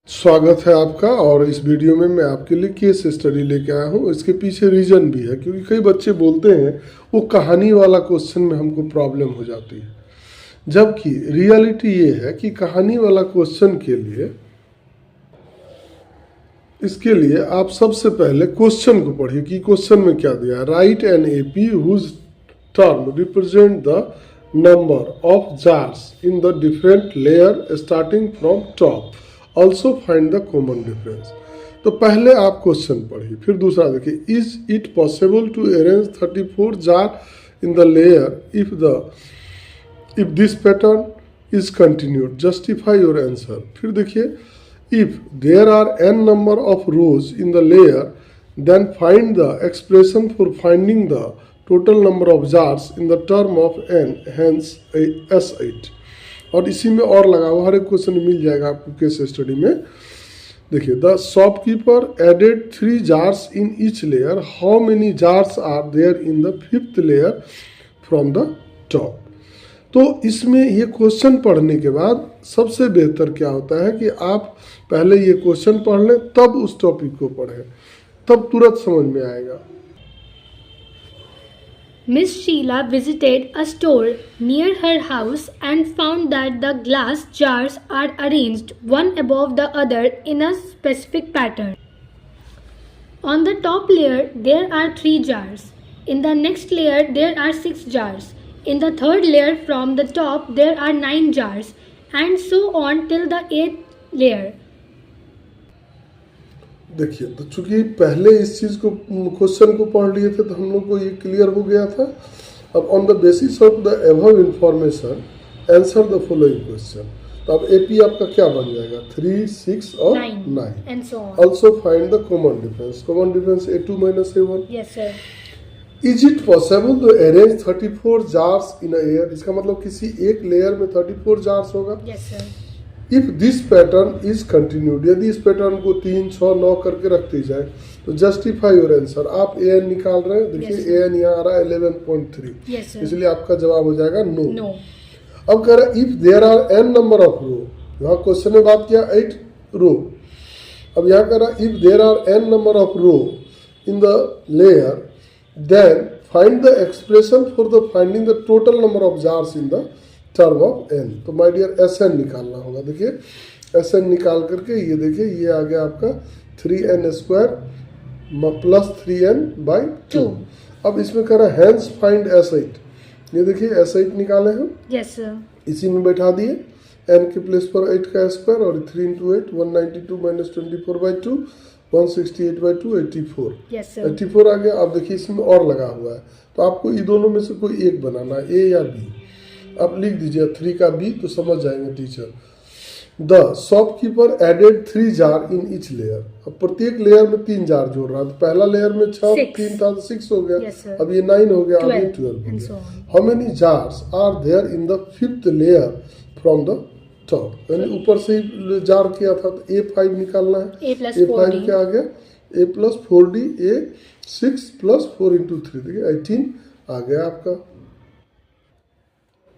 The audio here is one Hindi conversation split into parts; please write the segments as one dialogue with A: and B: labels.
A: स्वागत है आपका। और इस वीडियो में मैं आपके लिए केस स्टडी लेके आया हूँ। इसके पीछे रीजन भी है, क्योंकि कई बच्चे बोलते हैं वो कहानी वाला क्वेश्चन में हमको प्रॉब्लम हो जाती है, जबकि रियलिटी ये है कि कहानी वाला क्वेश्चन के लिए इसके लिए आप सबसे पहले क्वेश्चन को पढ़िए कि क्वेश्चन में क्या दिया है। Right an AP whose term represent the number of jars in the different layer starting from top, also find the common difference. तो पहले आप क्वेश्चन पढ़िए, फिर दूसरा देखिए। Is it possible to arrange 34 jar in the layer if this pattern is continued, justify your answer. फिर देखिए, इफ there are n number of rows in the layer, then find the expression for finding the total number of jars in the term of n, hence S8। और इसी में और लगा हुआ हर एक क्वेश्चन मिल जाएगा आपको केस स्टडी में। देखिए, the shopkeeper added 3 jars in each layer, how many jars are there in the 5th layer from the top. तो इसमें ये क्वेश्चन पढ़ने के बाद सबसे बेहतर क्या होता है कि आप पहले ये क्वेश्चन पढ़ लें, तब उस टॉपिक को पढ़ें, तब तुरंत समझ में आएगा।
B: Miss Sheila visited a store near her house and found that the glass jars are arranged one above the other in a specific pattern. On the top layer there are 3 jars. In the next layer there are 6 jars. In the third layer from the top there are 9 jars, and so on till the 8th layer.
A: देखिए, तो चूंकि पहले इस चीज को क्वेश्चन को पढ़ लिए थे तो हम लोग को ये क्लियर हो गया था। अब on the basis of the above information answer the following question. तो अब एपी आपका क्या बन जाएगा? 3, 6 और 9
B: and so on.
A: Also find the common difference. Common difference A2 minus A1।
B: Yes sir.
A: Is it possible to arrange 34 jars in a layer? इसका मतलब किसी एक लेयर में 34 जार्स होगा।
B: Yes sir.
A: If this pattern is continued, यदि इस पैटर्न को 3, 6, 9 करके रखती जाए तो जस्टिफाई योर आंसर। आप an निकाल रहे हैं, देखिए an यहाँ आ रहा है 11.3, इसलिए आपका जवाब हो जाएगा नो। अब कह रहा है if there are n number of row, यहाँ क्वेश्चन में बात किया 8 रो। अब यहाँ कह रहा है if there are n number of row in the layer, then find the expression for the finding the total number of jars in the term of n। तो माय डियर Sn निकालना होगा। देखिए, Sn निकाल करके ये देखिए, ये आ गया आपका 3n² प्लस 3n/2। अब इसमें कह रहा है हैंस फाइंड S8। ये देखिए S8 निकाले हम।
B: Yes sir.
A: इसी में बैठा दिए n के प्लेस पर 8 का स्क्वायर, और 3 × 8 192 - 24/2 168/2 84।
B: Yes sir.
A: 84 आ गया। अब देखिए इसमें और लगा हुआ है, तो आपको ये दोनों में से कोई एक बनाना है, A या B। आप लिख दीजिए 3 का B, तो समझ जाएंगे teacher. The shopkeeper added 3 jar in each layer. अब प्रत्येक लेयर में 3 जार जोड़ रहा है। तो पहला लेयर में 6 3 था तो 6 हो गया।
B: Yes,
A: अब ये 9 हो गया, अब ये 12 हो गया। How many jars are there in the 5th layer from the top? यानी ऊपर से ही जार किया था, तो A5 निकालना है। A5 क्या आ गया? A + 4D, A6 + 4 × 3, देखिए 18 आ गया आपका।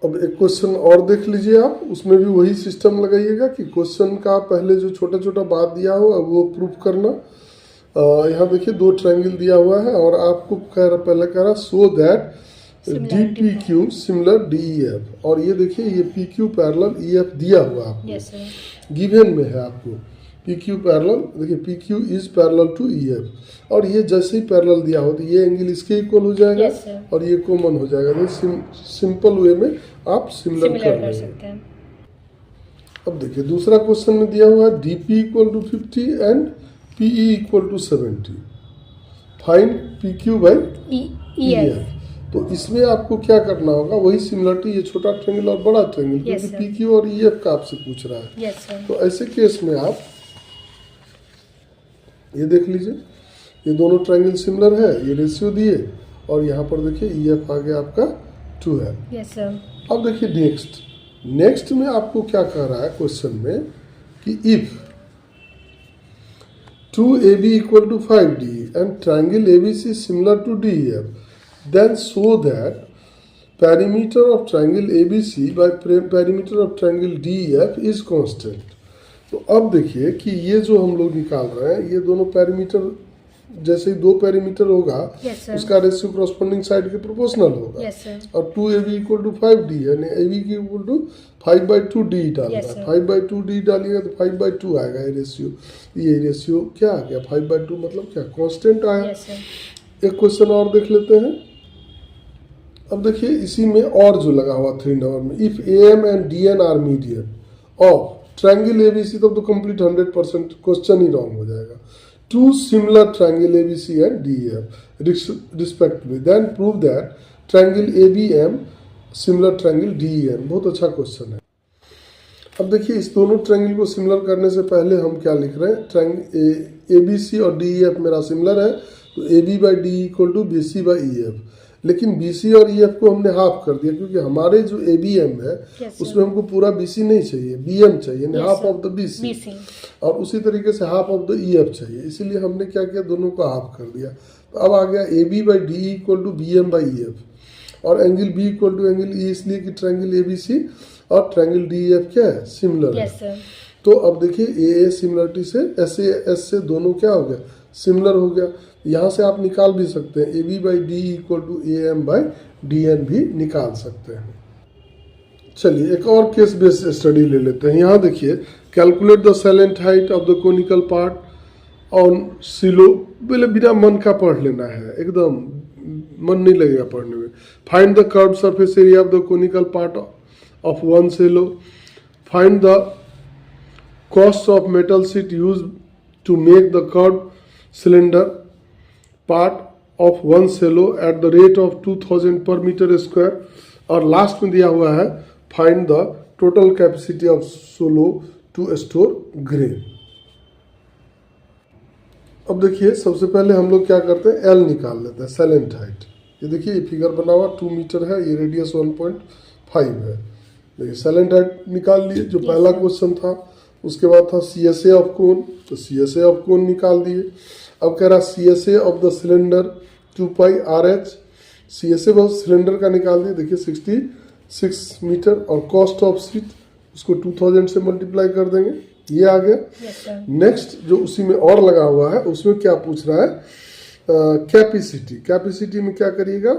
A: अब एक क्वेश्चन और देख लीजिए आप, उसमें भी वही सिस्टम लगाइएगा कि क्वेश्चन का पहले जो छोटा छोटा बात दिया हो अब वो प्रूफ करना। यहाँ देखिए 2 ट्रायंगल दिया हुआ है, और आपको पहले कह रहा so that DPQ similar DEF, और ये देखिए ये PQ पैरेलल EF दिया हुआ आपको।
B: Yes sir.
A: गिवन में है आपको PQ पैरेलल, देखिए PQ is parallel to EF, और ये जैसे ही पैरेलल दिया हो तो ये एंगल इसके इक्वल हो जाएगा।
B: Yes, sir.
A: और ये कॉमन हो जाएगा। सिंपल वे में आप सिमिलर कर
B: सकते हैं।
A: अब देखिए दूसरा क्वेश्चन में दिया हुआ है DP = 50 and PE = 70, find PQ/EF। तो इसमें आपको क्या करना होगा? वही सिमिलरिटी, ये छोटा ट्रायंगल और बड़ा ट्रायंगल, क्योंकि PQ और EF का आपसे पूछ रहा है।
B: Yes, sir.
A: तो ऐसे केस में आप ये देख लीजिए, ये दोनों ट्रायंगल सिमिलर है, ये रेशियो दिए, और यहाँ पर देखिए EF आ गया आपका 2 है।
B: Yes sir.
A: अब देखिए नेक्स्ट में आपको क्या कह रहा है क्वेश्चन में कि if 2AB = 5D and triangle ABC similar to DEF, then show that perimeter of triangle ABC by perimeter of triangle DEF is constant. तो अब देखिए कि ये जो हम लोग निकाल रहे हैं ये दोनों पैरामीटर, जैसे ही दो पैरामीटर होगा
B: Yes, sir.
A: उसका रेशियो कॉरस्पॉन्डिंग साइड के प्रोपोर्शनल होगा।
B: Yes, sir.
A: और 2ab इक्वल टू 5d यानी ab की इक्वल टू 5/2d डालना
B: Yes,
A: है।
B: sir.
A: 5/2d डालिएगा तो 5/2 आएगा ये रेशियो क्या आ गया 5/2 मतलब क्या कांस्टेंट आया।
B: Yes, sir.
A: एक क्वेश्चन और देख लेते हैं। अब देखिए इसी में और जो लगा हुआ 3 नंबर में, if am and dn are median of triangle ABC, तब तो कंप्लीट 100% क्वेश्चन ही रॉन्ग हो जाएगा। Two similar triangle ABC and DF respectively, then prove that triangle ABM similar triangle DN. बहुत अच्छा क्वेश्चन है। अब देखिए इस दोनों ट्रायंगल को सिमिलर करने से पहले हम क्या लिख रहे हैं, ट्रायंगल एबीसी और डीएफ मेरा सिमिलर है तो AB/D equal to BC by EF। लेकिन BC और EF को हमने हाफ कर दिया क्योंकि हमारे जो ABM है
B: Yes,
A: उसमें हमको पूरा BC नहीं चाहिए, BM चाहिए,
B: Yes,
A: half
B: sir.
A: Of the BC।
B: BC.
A: और उसी तरीके से हाफ ऑफ द EF चाहिए, इसीलिए हमने क्या किया दोनों को हाफ कर दिया। तो अब आ गया AB/D इक्वल टू BM/EF और angle B equal to angle E, इसलिए कि ट्रायंगल ABC और ट्रायंगल DEF क्या है सिमिलर है।
B: Yes, sir.
A: तो अब देखिए AA सिमिलरिटी से SAS से दोनों क्या हो गया सिमिलर हो गया। यहाँ से आप निकाल भी सकते हैं AB/D इक्वल टू AM/DN भी निकाल सकते हैं। चलिए एक और केस बेस्ड स्टडी ले लेते हैं। यहाँ देखिए calculate the slant height of the conical part on silo, पहले बिना मन का पढ़ लेना है, एकदम मन नहीं लगेगा पढ़ने में। Find the curve surface area of the conical part of one silo, find the cost of metal sheet use to make the curve cylinder part of one cello at the rate of 2000 per meter square, और लास्ट में दिया हुआ है find the total capacity of silo to store grain. अब देखिए सबसे पहले हम लोग क्या करते हैं एल निकाल लेते हैं, सैलेंट हाइट। ये देखिए ये फिगर बना हुआ 2 मीटर है, ये रेडियस 1.5 है। देखिए सैलेंट हाइट निकाल लिए जो पहला क्वेश्चन था। उसके बाद था CSA ऑफ कोन, तो CSA ऑफ कोन निकाल दिए। अब कह रहा CSA of the cylinder 2πRH, CSA of cylinder का निकाल दिए, देखिए 66 मीटर। और कॉस्ट ऑफ शीट उसको 2000 से मल्टीप्लाई कर देंगे, ये आ गया।
B: Yes, sir.
A: नेक्स्ट जो उसी में और लगा हुआ है उसमें क्या पूछ रहा है कैपेसिटी। कैपेसिटी में क्या करिएगा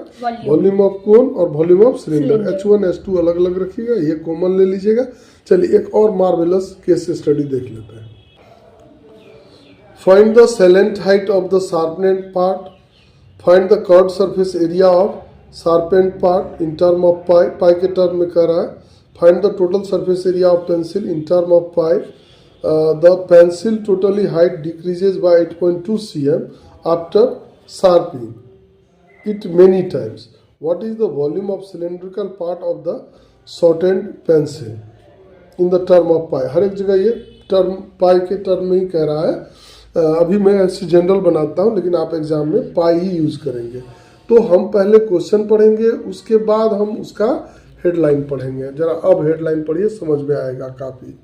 A: वॉल्यूम ऑफ कोन और volume of cylinder, H1 H2 अलग अलग रखिएगा, ये कॉमन ले लीजिएगा। चलिए एक और मार्वेलस केस स्टडी देख लेते हैं। Find the slant height of the sharpened part, find the curve surface area of sharpened part in term of pi, pi के टर्म में कह रहा है। Find the total surface area of pencil in term of pi, the pencil totally height decreases by 8.2 cm after sharpening it many times. What is the volume of cylindrical part of the shortened pencil in the term of pi? हर एक जगह ये टर्म पाई के टर्म में ही कह रहा है। अभी मैं ऐसे जनरल बनाता हूँ लेकिन आप एग्जाम में पाई ही यूज करेंगे। तो हम पहले क्वेश्चन पढ़ेंगे उसके बाद हम उसका हेडलाइन पढ़ेंगे। जरा अब हेडलाइन पढ़िए, समझ में आएगा काफी।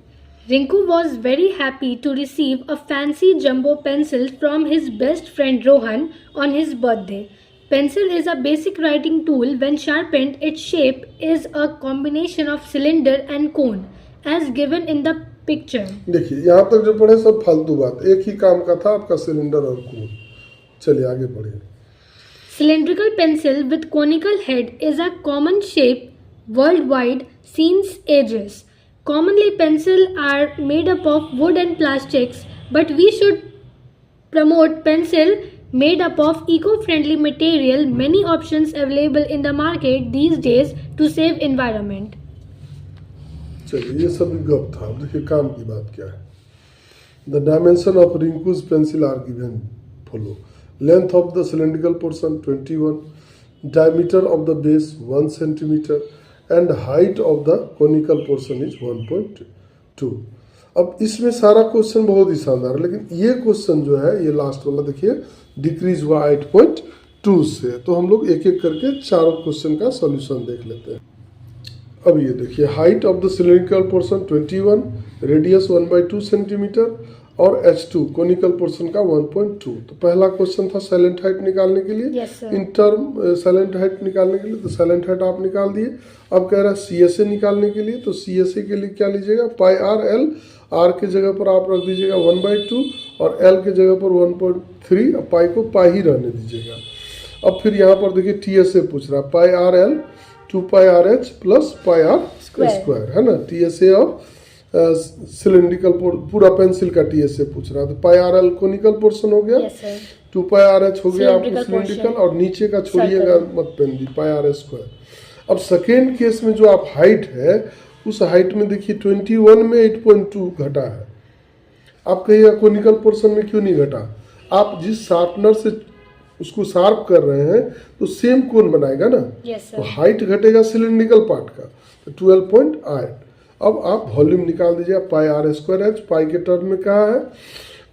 B: Rinku was very happy to receive a fancy jumbo pencil from his best friend Rohan on his birthday. Pencil is a basic writing tool. When sharpened, its shape is a combination of cylinder and cone, as given in the picture.
A: देखिए यहाँ तक जो पढ़े सब फालतू बात, एक ही काम का था आपका सिलेंडर और कोन। चलिए आगे पढ़िए।
B: Cylindrical pencil with conical head is a common shape worldwide since ages. Commonly, pencils are made up of wood and plastics, but we should promote pencil made up of eco-friendly material. Many options available in the market these days to save environment.
A: चलिए ये सब गप था। अब देखिए काम की बात क्या है। The dimension of Rinku's pencil are given follow. Length of the cylindrical portion 21, diameter of the base 1 centimetre and height of the conical portion is 1.2। अब इसमें सारा क्वेश्चन बहुत ही शानदार है, लेकिन ये क्वेश्चन जो है ये लास्ट वाला देखिए डिक्रीज हुआ 8.2 से। तो हम लोग एक एक करके चारों क्वेश्चन का सॉल्यूशन देख लेते हैं। अब ये देखिए height of the cylindrical portion 21, radius 1/2 centimetre और H2 कोनिकल पोर्शन का 1.2। तो पहला क्वेश्चन था साइलेंट हाइट निकालने के लिए।
B: Yes, sir.
A: In term silent height निकालने के लिए, तो साइलेंट हाइट आप निकाल दिए। अब कह रहा है CSA निकालने के लिए, तो CSA के लिए क्या लीजिएगा पाई आर एल आर के जगह पर आप रख दीजिएगा 1/2 और एल के जगह पर 1.3, और पाई को पाई ही रहने दीजिएगा। अब फिर यहाँ पर देखिए टी एस ए पूछ रहा है, pi r l 2 pi r h plus pi r square, है ना। T S A of cylindrical, पूरा पेंसिल का टी एस ए पूछ रहा है, तो pi r l conical portion हो गया, 2 पाई आर एच हो गया आपको सिलेंड्रिकल, और नीचे का छोड़िएगा मत पेन दी, पाई आर स्क्वायर। अब सेकेंड केस में जो आप हाइट है, उस हाइट में देखिए 21 में 8.2 घटा है। आप कहिएगा कोनिकल पोर्शन में क्यों नहीं घटा? आप जिस शार्पनर से उसको शार्प कर रहे हैं तो सेम कोन बनाएगा ना। तो हाइट घटेगा सिलेंड्रिकल पार्ट का, तो 12.8। अब आप वॉल्यूम निकाल दीजिए, पाई आर स्क्वायर एच पाई के टर्म में कहा है।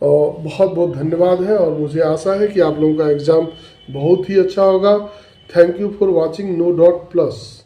A: और बहुत बहुत धन्यवाद है, और मुझे आशा है कि आप लोगों का एग्जाम बहुत ही अच्छा होगा। Thank you for watching no dot plus.